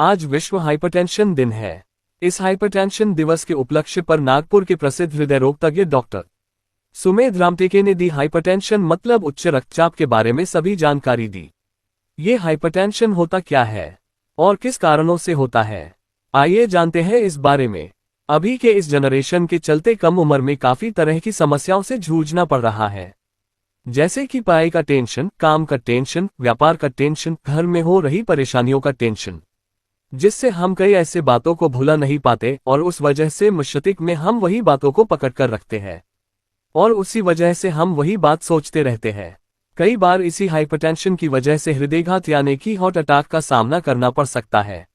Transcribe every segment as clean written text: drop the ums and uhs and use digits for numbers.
आज विश्व हाइपरटेंशन दिन है। इस हाइपरटेंशन दिवस के उपलक्ष्य पर नागपुर के प्रसिद्ध हृदय रोग तज्ञ डॉक्टर सुमेध रामटेके ने दी हाइपरटेंशन मतलब उच्च रक्तचाप के बारे में सभी जानकारी दी। ये हाइपरटेंशन होता क्या है और किस कारणों से होता है, आइए जानते हैं इस बारे में। अभी के इस जनरेशन के चलते कम उम्र में काफी तरह की समस्याओं से जूझना पड़ रहा है, जैसे कि पढ़ाई का टेंशन, काम का टेंशन, व्यापार का टेंशन, घर में हो रही परेशानियों का टेंशन, जिससे हम कई ऐसे बातों को भुला नहीं पाते और उस वजह से मस्तिष्क में हम वही बातों को पकड़ कर रखते हैं और उसी वजह से हम वही बात सोचते रहते हैं। कई बार इसी हाइपरटेंशन की वजह से हृदयघात यानी कि हार्ट अटैक का सामना करना पड़ सकता है।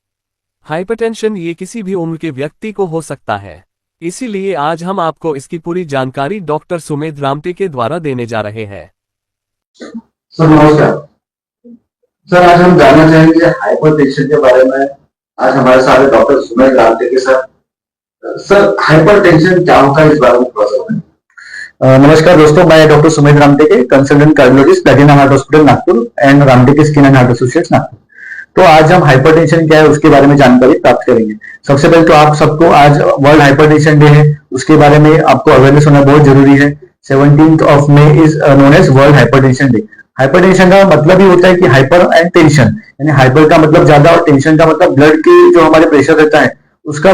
हाइपरटेंशन ये किसी भी उम्र के व्यक्ति को हो सकता है, इसीलिए आज हम आपको इसकी पूरी जानकारी डॉक्टर सुमेध रामटेके द्वारा देने जा रहे हैं। सर नमस्कार। सर आज हम जानना चाहेंगे हाइपरटेंशन के बारे में। आज हमारे साथ doctor Sumedh Ramteke sir. Sir hypertension क्या होता है, इस बारे में थोड़ा सा। नमस्कार दोस्तों, मैं doctor Sumedh Ramteke, consultant cardiologist, platinum heart hospital Nagpur and Ramteke skin and heart associates Nagpur. तो आज हम हाइपरटेंशन क्या है उसके बारे में जानकारी प्राप्त करेंगे। सबसे पहले तो आप सबको आज वर्ल्ड हाइपरटेंशन डे है, उसके बारे में आपको अवेयरनेस होना बहुत जरूरी है। 17 May is known as world hypertension day. Hypertension का मतलब ही होता है कि हाइपर एंड टेंशन, यानी हाइपर का मतलब ज्यादा और टेंशन का मतलब ब्लड की जो हमारे प्रेशर रहता है उसका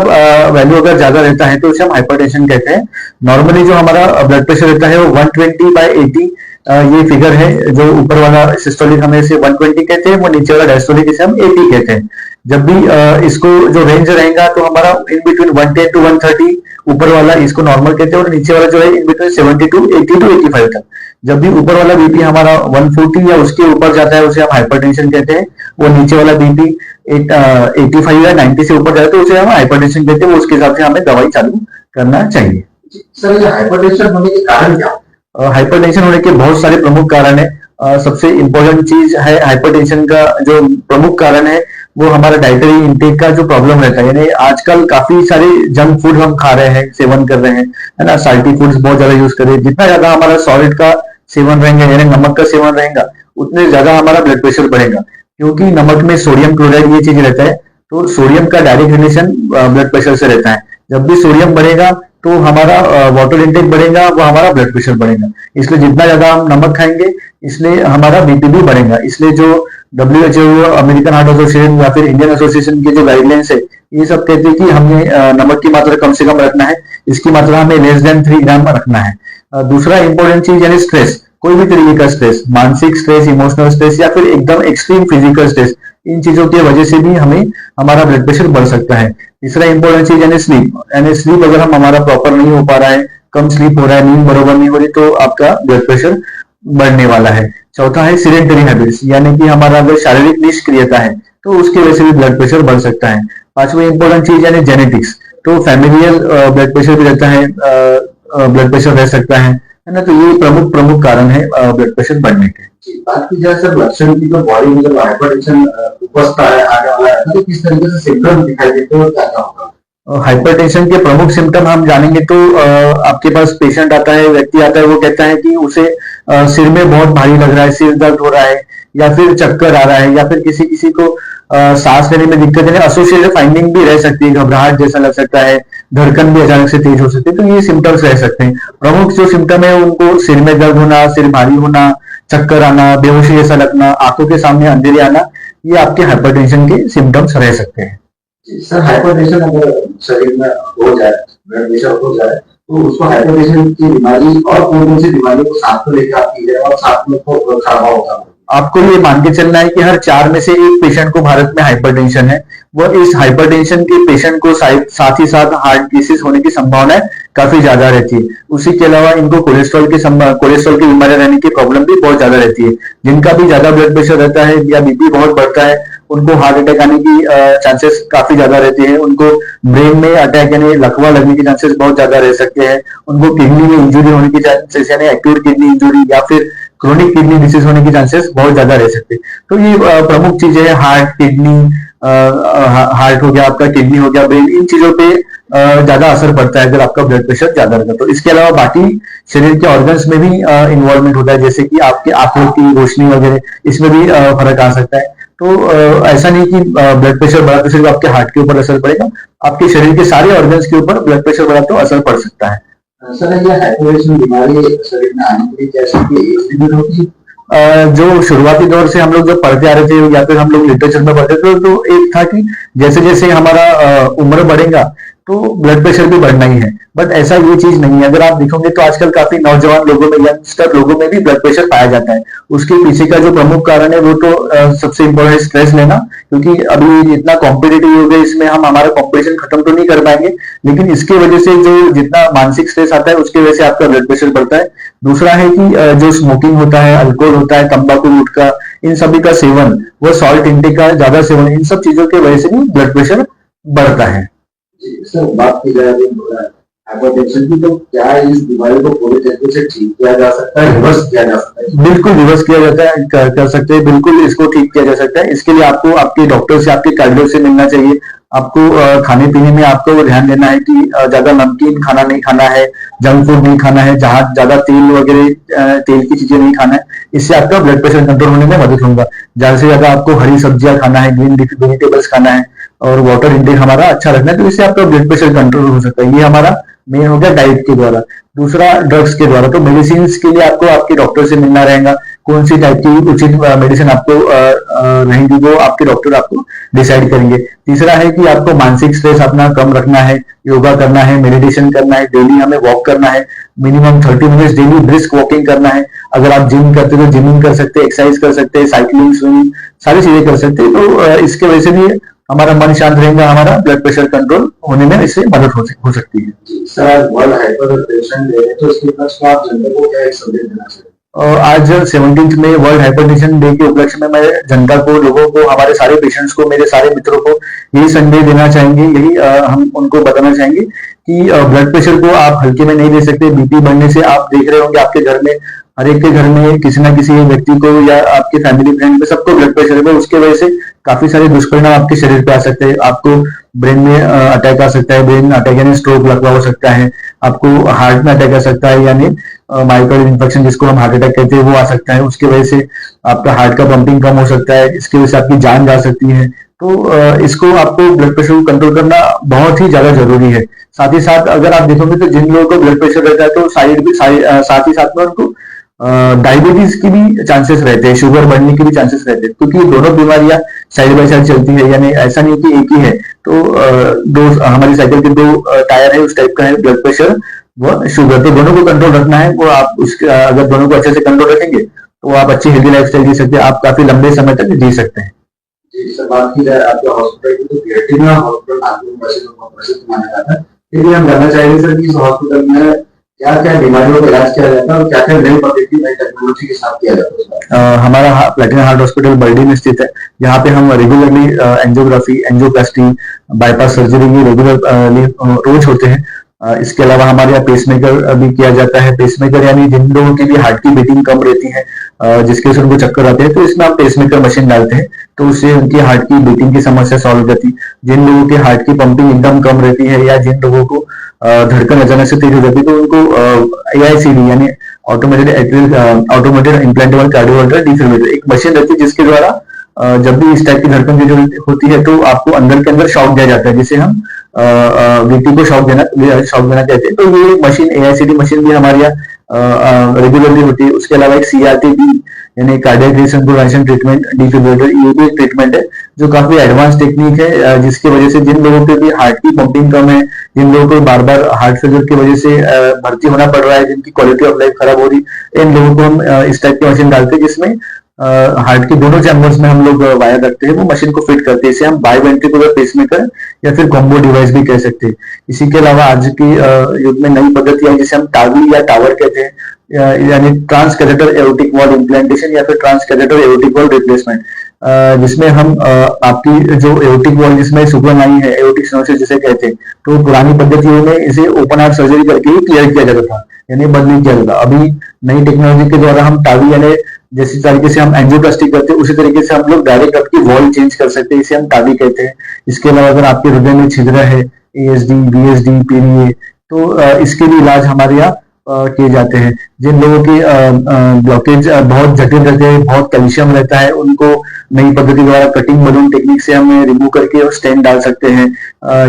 वैल्यू अगर ज्यादा रहता है तो उसे हम हाइपरटेंशन कहते हैं। नॉर्मली जो हमारा ब्लड प्रेशर रहता है वो 120/80 ये फिगर है। जो ऊपर वाला सिस्टोलिक हमें इसे 120 कहते हैं, वो नीचे वाला डायस्टोलिक इसे हम 80 कहते हैं। जब भी इसको जो रेंज रहेगा तो हमारा इन बिटवीन 110 to 130, ऊपर वाला इसको नॉर्मल कहते हैं और नीचे वाला जो है इन बिटवीन 70 to 80 to 85 तक। जब भी ऊपर वाला बीपी हमारा 140 या उसके ऊपर जाता है उसे हम हाइपरटेंशन कहते हैं। वो नीचे वाला बीपी 85 या 90 से ऊपर जाता है तो उसे हम हाइपरटेंशन कहते हैं। उसके हिसाब से हमें दवाई चालू करना चाहिए। सर ये हाइपरटेंशन होने के कारण क्या? हाइपरटेंशन होने के बहुत सारे प्रमुख कारण है। सबसे इंपॉर्टेंट चीज है हाइपरटेंशन का जो प्रमुख कारण है वो हमारा डाइटरी इंटेक का जो प्रॉब्लम रहता है। यानी आजकल काफी सारे जंक फूड हम खा रहे हैं, सेवन कर रहे हैं, है ना। साल्टी फूड्स बहुत ज्यादा यूज कर रहे हैं। जितना ज्यादा हमारा सॉलिड का सेवन रहेगा यानी नमक का सेवन रहेगा उतने ज्यादा हमारा ब्लड प्रेशर बढ़ेगा, क्योंकि नमक में सोडियम क्लोराइड ये चीज रहता है। तो सोडियम का डायरेक्ट रिलेशन ब्लड प्रेशर से रहता है। जब भी सोडियम बढ़ेगा तो हमारा वाटर इंटेक बढ़ेगा, वो हमारा ब्लड प्रेशर बढ़ेगा। इसलिए जितना ज्यादा हम नमक खाएंगे इसलिए हमारा बीपी भी बढ़ेगा। इसलिए जो WHO, अमेरिकन हार्ट एसोसिएशन या फिर इंडियन एसोसिएशन के जो गाइडलाइंस है ये सब कहते हैं कि हमें नमक की मात्रा कम से कम रखना है, इसकी मात्रा हमें लेस देन 3 ग्राम रखना है। दूसरा इंपॉर्टेंट चीज यानी स्ट्रेस, कोई भी तरीके का स्ट्रेस, मानसिक स्ट्रेस, इमोशनल स्ट्रेस या फिर एकदम एक्सट्रीम फिजिकल स्ट्रेस, इन चीजों की वजह से भी हमें हमारा ब्लड प्रेशर बढ़ सकता है। तीसरा इंपॉर्टेंट चीज यानी स्लीप, यानी स्लीप अगर हमारा प्रॉपर नहीं हो पा रहा है, कम स्लीप हो रहा है, नींद बरोबर नहीं हो रही तो आपका ब्लड प्रेशर बढ़ने वाला है। चौथा है सीडेंटरी हैबिट्स, यानी कि हमारा अगर शारीरिक निष्क्रियता है तो उसकी वजह से भी ब्लड प्रेशर बढ़ सकता है। पांचवी इंपॉर्टेंट चीज यानी जेनेटिक्स, तो फैमिलियल ब्लड प्रेशर भी रहता है, ब्लड प्रेशर रह सकता है ना। तो ये प्रमुख कारण है ब्लड प्रेशर बढ़ने के। बात की जाए सर लक्षण की, तो बॉडी में जब हाइपरटेंशन उपस्थित है आने वाला है तो किस तरीके से सिम्टम दिखाई देते हैं और क्या क्या होगा? हाइपरटेंशन के प्रमुख सिम्टम हम जानेंगे तो आपके पास पेशेंट आता है, व्यक्ति आता है, वो कहता है कि उसे सिर में बहुत भारी लग रहा है, सिर दर्द हो रहा है या फिर चक्कर आ रहा है या फिर किसी किसी को सांस लेने में दिक्कत है। एसोसिएटेड फाइंडिंग भी रह सकती है, घबराहट जैसा लग सकता है, धड़कन भी अचानक से तेज हो सकती है। तो ये सिम्टम्स रह सकते हैं। प्रमुख जो सिम्टम है उनको सिर में दर्द होना, सिर भारी होना, चक्कर आना, बेहोशी जैसा लगना, आंखों के सामने अंधेरे आना, ये आपके हाइपरटेंशन के सिम्टम्स रह सकते हैं। सर हाइपरटेंशन अगर शरीर में हो जाए, ब्लड प्रेशर हो जाए तो उसको हाइपरटेंशन की बीमारी और कौन सी बीमारी को साथ में लेकर आती है और साथ में को खड़ा होता है? आपको ये मान के चलना है कि हर 4 में से एक पेशेंट को भारत में हाइपरटेंशन है। वो इस हाइपरटेंशन के पेशेंट को साथ ही साथ हार्ट डिसीज होने की संभावना काफी ज्यादा रहती है। उसी के अलावा इनको कोलेस्ट्रॉल की बीमारी रहने की प्रॉब्लम भी बहुत ज्यादा रहती है। जिनका भी ज्यादा ब्लड प्रेशर रहता है या बीपी बहुत बढ़ता है उनको हार्ट अटैक आने की चांसेस काफी ज्यादा रहते हैं। उनको ब्रेन में अटैक यानी लकवा लगने के चांसेस बहुत ज्यादा रह सकते हैं। उनको किडनी में इंजुरी होने की चांसेस यानी एक्यूट किडनी इंजुरी या फिर क्रोनिक किडनी डिसीज होने की चांसेस बहुत ज्यादा रह सकते हैं। तो ये प्रमुख चीजें है, हार्ट, किडनी, हार्ट हो गया आपका, किडनी हो गया, ब्रेन, इन चीजों पे ज्यादा असर पड़ता है अगर आपका ब्लड प्रेशर ज्यादा रहता है। तो इसके अलावा बाकी शरीर के ऑर्गन्स में भी इन्वॉल्वमेंट होता है, जैसे कि आपके आंखों की रोशनी वगैरह, इसमें भी फर्क आ सकता है। तो ऐसा नहीं कि ब्लड प्रेशर बढ़ा तो सिर्फ आपके हार्ट के ऊपर असर पड़ेगा, आपके शरीर के सारे ऑर्गन्स के ऊपर ब्लड प्रेशर बढ़ा तो असर पड़ सकता है। सर ये हाइपरटेंशन बीमारी शरीर में आने के लिए क्या इसकी एज लिमिट होती है? जो शुरुआती दौर से हम लोग जब पढ़ते आ रहे थे या फिर हम लोग लिटरेचर में पढ़ते थे तो एक था कि जैसे जैसे हमारा उम्र बढ़ेगा तो ब्लड प्रेशर भी बढ़ना ही है, बट ऐसा ये चीज नहीं है। अगर आप देखोगे तो आजकल काफी नौजवान लोगों में, यंगस्टर लोगों में भी ब्लड प्रेशर पाया जाता है। उसके पीछे का जो प्रमुख कारण है वो तो सबसे इम्पोर्टेंट स्ट्रेस लेना, क्योंकि अभी इतना कॉम्पिटिटिव हो गया, इसमें हम हमारा कॉम्पिटिशन खत्म तो नहीं कर पाएंगे, लेकिन इसकी वजह से जो जितना मानसिक स्ट्रेस आता है उसकी वजह से आपका ब्लड प्रेशर बढ़ता है। दूसरा है कि जो स्मोकिंग होता है, अल्कोहल होता है, तंबाकू, गुटखा, इन सभी का सेवन, वो सॉल्ट इंटेक का ज्यादा सेवन, इन सब चीजों की वजह से भी ब्लड प्रेशर बढ़ता है। जी, सर बात की जाए हाइपरटेंशन की, तो क्या इस बीमारी को पूरी तरीके से ठीक किया जा सकता है, रिवर्स किया जा सकता है? बिल्कुल रिवर्स किया जाता है, कर सकते हैं, बिल्कुल इसको ठीक किया जा सकता है। इसके लिए आपको आपके डॉक्टर से, आपके कार्डियो से मिलना चाहिए। आपको खाने पीने में आपको ध्यान देना है कि ज्यादा नमकीन खाना नहीं खाना है, जंक फूड नहीं खाना है, जहाँ ज्यादा तेल वगैरह तेल की चीजें नहीं खाना है। इससे आपका ब्लड प्रेशर कंट्रोल होने में मदद होगा। ज्यादा से ज्यादा आपको हरी सब्जियां खाना है, ग्रीन वेजिटेबल्स खाना है, और वाटर इंटेक हमारा अच्छा रखना है, तो इससे आपका ब्लड प्रेशर कंट्रोल हो सकता है। ये हमारा मेन हो गया डाइट के द्वारा। दूसरा ड्रग्स के द्वारा, तो मेडिसिन के लिए आपको आपके डॉक्टर से मिलना रहेगा। कौन सी टाइप की उचित मेडिसिन आपको रहेंगी वो आपके डॉक्टर आपको डिसाइड करेंगे। तीसरा है कि आपको मानसिक स्ट्रेस अपना कम रखना है, योगा करना है, मेडिटेशन करना है, डेली हमें वॉक करना है, minimum 30 minutes daily brisk walking करना है। अगर आप जिम करते हो तो जिमिंग कर सकते हैं, एक्सरसाइज कर सकते हैं, साइकिलिंग, स्विमिंग, सारी चीजें कर सकते हैं। तो इसके वजह से भी हमारा मन शांत रहेगा, हमारा ब्लड प्रेशर कंट्रोल होने में इससे मदद हो सकती है। सर वर्ल्ड हाइपरटेंशन डे है, तो इसके उपलक्ष्य में आप जनता को क्या एक संदेश देना चाहिए? आज 17 में वर्ल्ड हाइपरटेंशन डे के उपलक्ष्य में मैं जनता को, लोगों को, हमारे सारे पेशेंट्स को, मेरे सारे मित्रों को यही संदेश देना चाहेंगे, यही हम उनको बताना चाहेंगे कि ब्लड प्रेशर को आप हल्के में नहीं ले सकते। बीपी बढ़ने से आप देख रहे होंगे आपके घर में, हर एक के घर में किसी ना किसी व्यक्ति को या आपके फैमिली फ्रेंड में सबको ब्लड प्रेशर है। उसके वजह से काफी सारे दुष्परिणाम आपके शरीर पे आ सकते हैं। आपको ब्रेन में अटैक आ सकता है, ब्रेन अटैक यानी स्ट्रोक लगा हो सकता है, आपको हार्ट में अटैक आ सकता है, यानी माइक्रोड इन्फेक्शन जिसको हम हार्ट अटैक कहते हैं वो आ सकता है। उसकी वजह से आपका हार्ट का पंपिंग कम हो सकता है, इसकी वजह से आपकी जान जा सकती है। तो इसको आपको ब्लड प्रेशर को कंट्रोल करना बहुत ही ज्यादा जरूरी है। साथ ही साथ अगर आप देखोगे तो जिन लोगों को ब्लड प्रेशर रहता है तो साथ ही साथ में उनको डायबिटीज की भी चांसेस रहते हैं, शुगर बढ़ने के भी चांसेस रहते हैं, क्योंकि दोनों बीमारियां साइड बाय साइड चलती है। यानी ऐसा नहीं कि एक ही है। तो दो हमारी साइकिल के दो टायर है, उस टाइप का है ब्लड प्रेशर व शुगर। तो दोनों को कंट्रोल रखना है। वो आप उसके अगर दोनों को अच्छे से कंट्रोल रखेंगे तो आप अच्छी हेल्दी लाइफस्टाइल जी सकते हैं, आप काफी लंबे समय तक जी सकते हैं। जी सर, बात की जाए आपके हॉस्पिटल की, तो बीआरटी में हॉस्पिटल नागपुर में प्रसिद्ध माना जाता है। फिर हम जानना चाहेंगे सर कि इस हॉस्पिटल में क्या क्या बीमारियों का इलाज किया जाता है और क्या क्या नई पद्धति, नई टेक्नोलॉजी के साथ किया जाता है? हमारा प्लेटिना हार्ट हॉस्पिटल बर्डी में स्थित है, जहाँ पे हम regularly angiography, angioplasty, bypass surgery भी रेगुलरली रोज होते हैं। इसके अलावा हमारे यहाँ पेसमेकर भी किया जाता है। पेसमेकर यानी जिन लोगों की भी हार्ट की बीटिंग कम रहती है, जिसके वजह से उनको चक्कर आते हैं, तो इसमें हम पेसमेकर मशीन डालते हैं, तो उससे उनकी हार्ट की बीटिंग की समस्या सॉल्व हो जाती है। जिन लोगों की हार्ट की पंपिंग एकदम कम रहती है या जिन लोगों को धड़कन अचानक से तेज हो जाती है, तो उनको AICD यानी ऑटोमेटेड इम्प्लांटेबल कार्डियोवर्टर डिफिब्रिलेटर एक मशीन रहती है, जिसके द्वारा जब भी इस टाइप की धड़कन तेज होती है तो आपको अंदर के अंदर शॉक दिया जाता है, जिसे हम VT को शॉक देना कहते हैं। तो ये मशीन AICD मशीन भी हमारे यहाँ रेगुलरली होती है। उसके अलावा एक CRT-D यानी कार्डियक रिसिंक्रोनाइजेशन ट्रीटमेंट डिफिब्रिलेटर, ये भी एक ट्रीटमेंट है जो काफी एडवांस टेक्निक है, जिसकी वजह से जिन लोगों के भी हार्ट की पंपिंग कम है, जिन लोगों को बार बार हार्ट फेलियर की वजह से भर्ती होना पड़ रहा है, जिनकी क्वालिटी ऑफ लाइफ खराब हो रही है, इन लोगों को हम इस टाइप की मशीन डालते हैं, जिसमें हार्ट के दोनों चैम्बर्स में हम लोग वायर रखते हैं, वो मशीन को फिट करते हैं। इसे हम बाइवेंट्रिकुलर पेसमेकर या फिर कॉम्बो डिवाइस भी कह सकते हैं। इसी के अलावा आज की युग में नई पद्धति है जिसे हम टावी या टावर कहते हैं, यानी trans catheter aortic valve implantation या फिर trans catheter aortic valve replacement, जिसमें हम आपकी जो एओर्टिक वॉल जिसमें सुपरनाइन है, एओर्टिक स्टेनोसिस जिसे कहते हैं, तो पुरानी पद्धतियों में इसे ओपन हार्ट सर्जरी करके ही क्लियर किया जाता था, यानी बदली किया जाता। अभी नई टेक्नोलॉजी के द्वारा हम टावी यानी जैसे तरीके से हम एंजियोप्लास्टी करते हैं, उसी तरीके से हम लोग डायरेक्ट आपकी वॉल चेंज कर सकते हैं, इसे हम टावी कहते हैं। इसके अलावा अगर आपके हृदय में छिद्र है, ASD, BSD, PDA, तो इसके भी इलाज हमारे यहाँ किए जाते हैं। जिन लोगों की ब्लॉकेज बहुत जटिल रहते हैं, बहुत कैल्शियम रहता है, उनको नई पद्धति द्वारा कटिंग बलून टेक्निक से हमें रिमूव करके स्टेंट डाल सकते हैं,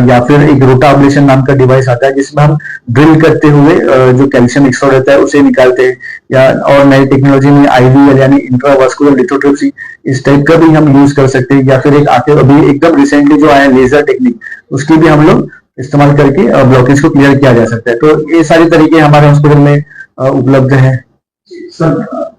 या फिर एक रोटा अब्लेशन नाम का डिवाइस आता है जिसमें हम ड्रिल करते हुए जो कैल्शियम एक्स्ट्रा रहता है उसे निकालते हैं, या और नई टेक्नोलॉजी में आईवीएल यानी इंट्रावास्कुलर लिथोट्रिप्सी इस टाइप का भी हम यूज कर सकते हैं, या फिर एक आके अभी एकदम रिसेंटली जो आया लेजर टेक्निक उसकी भी हम लोग इस्तेमाल करके ब्लॉकेज को क्लियर किया जा सकता है। तो ये सारे तरीके हमारे हॉस्पिटल में उपलब्ध है। सर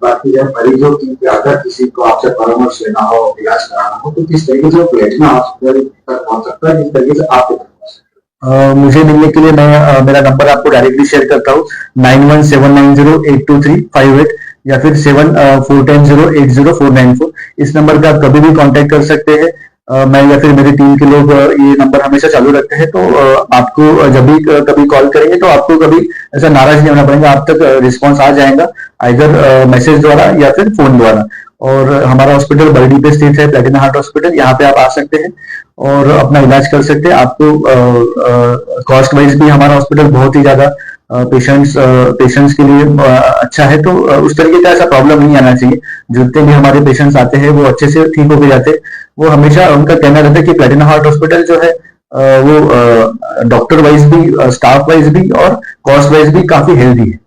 बात की जाए मरीजों की, कि अगर किसी को आपसे परामर्श लेना हो, इलाज कराना हो, तो किस तरीके से प्लेटिना हॉस्पिटल तक पहुंच सकता है, किस तरीके से आपके तक पहुंच सकता है? मुझे मिलने के लिए मैं मेरा नंबर आपको डायरेक्टली शेयर करता हूँ, 9179082358 या फिर 74108049 इस नंबर पे आप कभी भी कांटेक्ट कर सकते हैं। मैं या फिर मेरी टीम के लोग ये नंबर हमेशा चालू रखते हैं, तो आपको जब भी कभी कॉल करेंगे तो आपको कभी ऐसा नाराज नहीं होना पड़ेगा, आप तक रिस्पांस आ जाएगा आइदर मैसेज द्वारा या फिर फोन द्वारा। और हमारा हॉस्पिटल बरडी पे स्थित है, प्लेटिना हार्ट हॉस्पिटल, यहाँ पे आप आ सकते हैं और अपना इलाज कर सकते हैं। आपको कॉस्ट वाइज भी हमारा हॉस्पिटल बहुत ही ज्यादा पेशेंट्स के लिए अच्छा है, तो उस तरीके का ऐसा प्रॉब्लम नहीं आना चाहिए। जितने भी हमारे पेशेंट्स आते हैं वो अच्छे से ठीक होके जाते हैं। वो हमेशा उनका कहना रहता है कि प्लेटिना हार्ट हॉस्पिटल जो है वो डॉक्टर वाइज भी, स्टाफ वाइज भी और कॉस्ट वाइज भी काफी हेल्दी है।